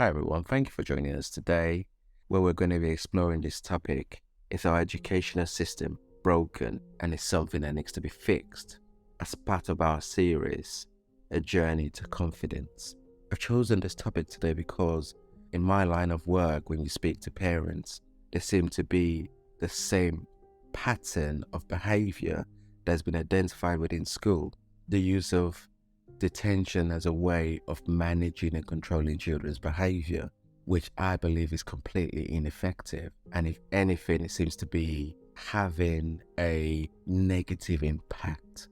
Hi everyone, thank you for joining us today, where we're going to be exploring this topic. Is our educational system broken and is something that needs to be fixed? As part of our series, A Journey to Confidence. I've chosen this topic today because in my line of work, when you speak to parents, there seem to be the same pattern of behavior that's been identified within school. The use of detention as a way of managing and controlling children's behavior, which I believe is completely ineffective. And if anything, it seems to be having a negative impact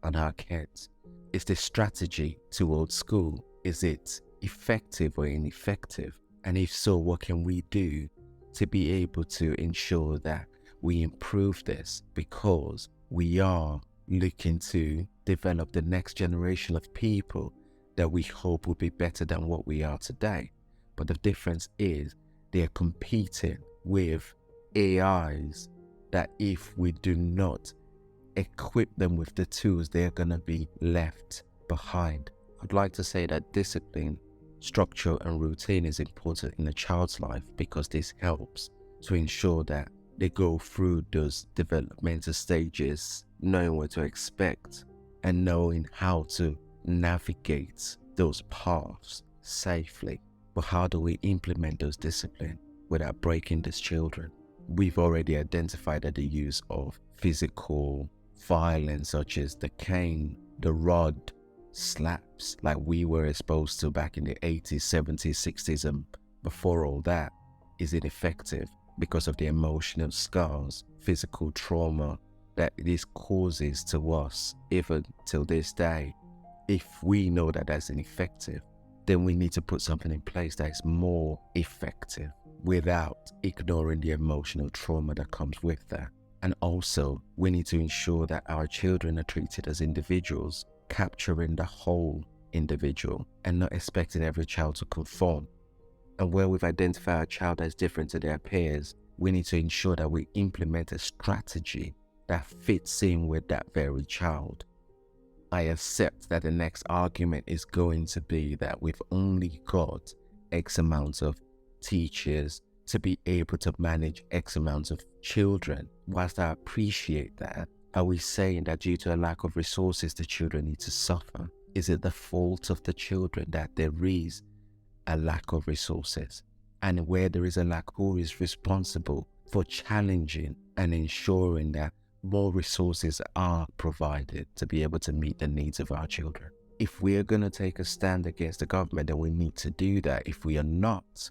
on our kids. Is this strategy towards school? Is it effective or ineffective? And if so, what can we do to be able to ensure that we improve this? Because we are looking to develop the next generation of people that we hope will be better than what we are today. But the difference is they're competing with AIs that if we do not equip them with the tools, they're going to be left behind. I'd like to say that discipline, structure and routine is important in a child's life because this helps to ensure that they go through those developmental stages, knowing what to expect and knowing how to navigate those paths safely. But how do we implement those disciplines without breaking these children? We've already identified that the use of physical violence, such as the cane, the rod, slaps, like we were exposed to back in the 80s, 70s, 60s, and before all that, is ineffective because of the emotional scars, physical trauma that this causes to us even till this day. If we know that that's ineffective, then we need to put something in place that is more effective without ignoring the emotional trauma that comes with that. And also, we need to ensure that our children are treated as individuals, capturing the whole individual and not expecting every child to conform. And where we've identified a child as different to their peers, we need to ensure that we implement a strategy that fits in with that very child. I accept that the next argument is going to be that we've only got X amount of teachers to be able to manage X amount of children. Whilst I appreciate that, are we saying that due to a lack of resources, the children need to suffer? Is it the fault of the children that there is a lack of resources? And where there is a lack, who is responsible for challenging and ensuring that more resources are provided to be able to meet the needs of our children? If we are going to take a stand against the government, then we need to do that. If we are not,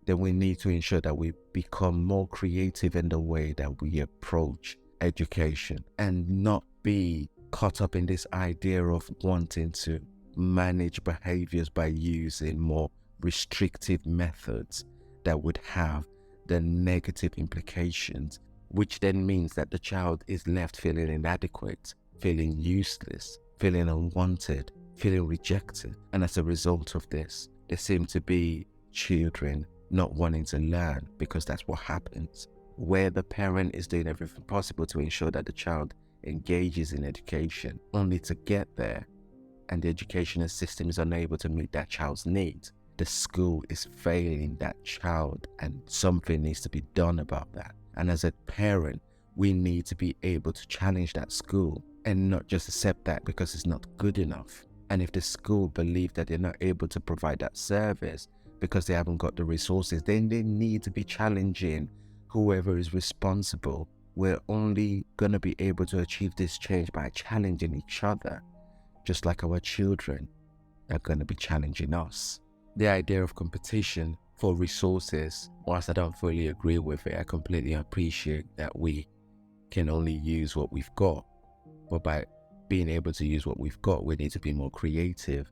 then we need to ensure that we become more creative in the way that we approach education and not be caught up in this idea of wanting to manage behaviors by using more restrictive methods that would have the negative implications, which then means that the child is left feeling inadequate, feeling useless, feeling unwanted, feeling rejected. And as a result of this, there seem to be children not wanting to learn because that's what happens, where the parent is doing everything possible to ensure that the child engages in education, only to get there and the educational system is unable to meet that child's needs. The school is failing that child and something needs to be done about that. And as a parent, we need to be able to challenge that school and not just accept that because it's not good enough. And if the school believe that they're not able to provide that service because they haven't got the resources, then they need to be challenging whoever is responsible. We're only going to be able to achieve this change by challenging each other, just like our children are going to be challenging us. The idea of competition for resources, whilst I don't fully agree with it, I completely appreciate that we can only use what we've got. But by being able to use what we've got, we need to be more creative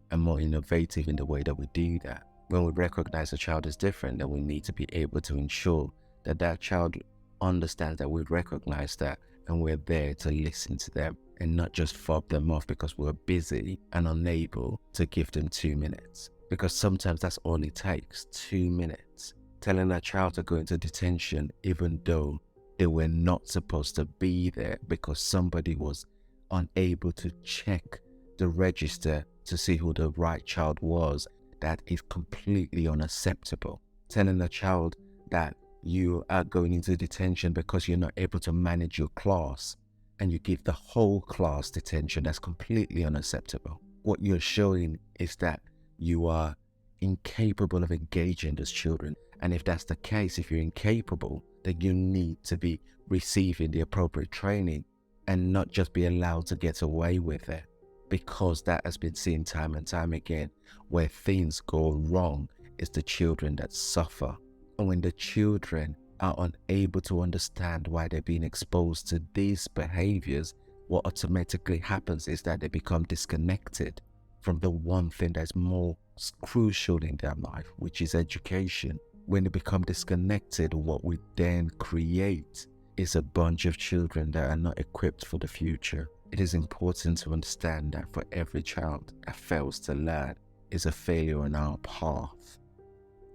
and more innovative in the way that we do that. When we recognize a child is different, then we need to be able to ensure that that child understands that we recognize that and we're there to listen to them and not just fob them off because we're busy and unable to give them 2 minutes. Because sometimes that's all it takes, 2 minutes. Telling a child to go into detention even though they were not supposed to be there because somebody was unable to check the register to see who the right child was that is completely unacceptable. Telling a child that you are going into detention because you're not able to manage your class and you give the whole class detention, that's completely unacceptable. What you're showing is that you are incapable of engaging those children. And if that's the case, if you're incapable, then you need to be receiving the appropriate training and not just be allowed to get away with it, because that has been seen time and time again. Where things go wrong is the children that suffer. And when the children are unable to understand why they're being exposed to these behaviors, what automatically happens is that they become disconnected from the one thing that's more crucial in their life, which is education. When they become disconnected, what we then create is a bunch of children that are not equipped for the future. It is important to understand that for every child that fails to learn is a failure on our path.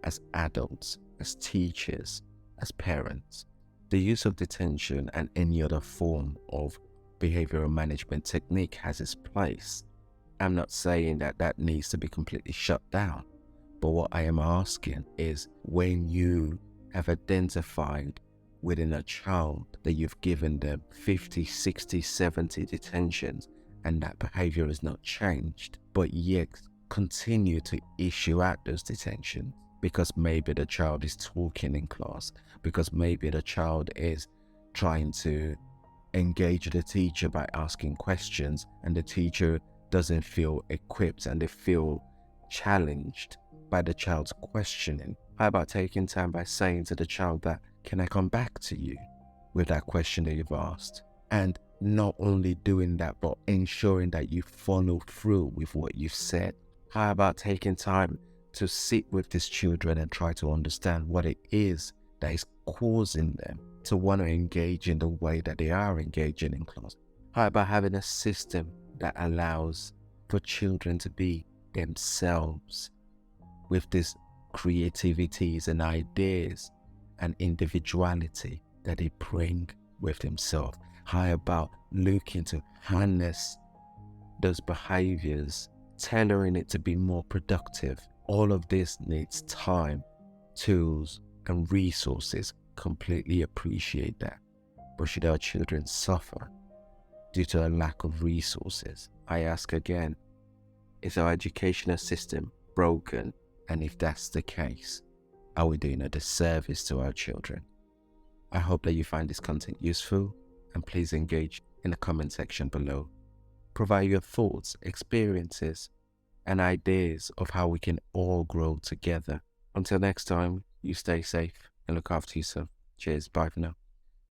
As adults, as teachers, as parents, the use of detention and any other form of behavioral management technique has its place. I'm not saying that that needs to be completely shut down, but what I am asking is, when you have identified within a child that you've given them 50, 60, 70 detentions and that behavior has not changed, but yet continue to issue out those detentions because maybe the child is talking in class, because maybe the child is trying to engage the teacher by asking questions and the teacher doesn't feel equipped and they feel challenged by the child's questioning. How about taking time by saying to the child that, can I come back to you with that question that you've asked? And not only doing that, but ensuring that you follow through with what you've said. How about taking time to sit with these children and try to understand what it is that is causing them to want to engage in the way that they are engaging in class? How about having a system that allows for children to be themselves with these creativities and ideas and individuality that they bring with themselves? How about looking to harness those behaviors, tailoring it to be more productive? All of this needs time, tools, and resources. Completely appreciate that. But should our children suffer due to a lack of resources? I ask again, is our educational system broken? And if that's the case, are we doing a disservice to our children? I hope that you find this content useful, and please engage in the comment section below. Provide your thoughts, experiences, and ideas of how we can all grow together. Until next time, you stay safe and look after yourself. Cheers, bye for now.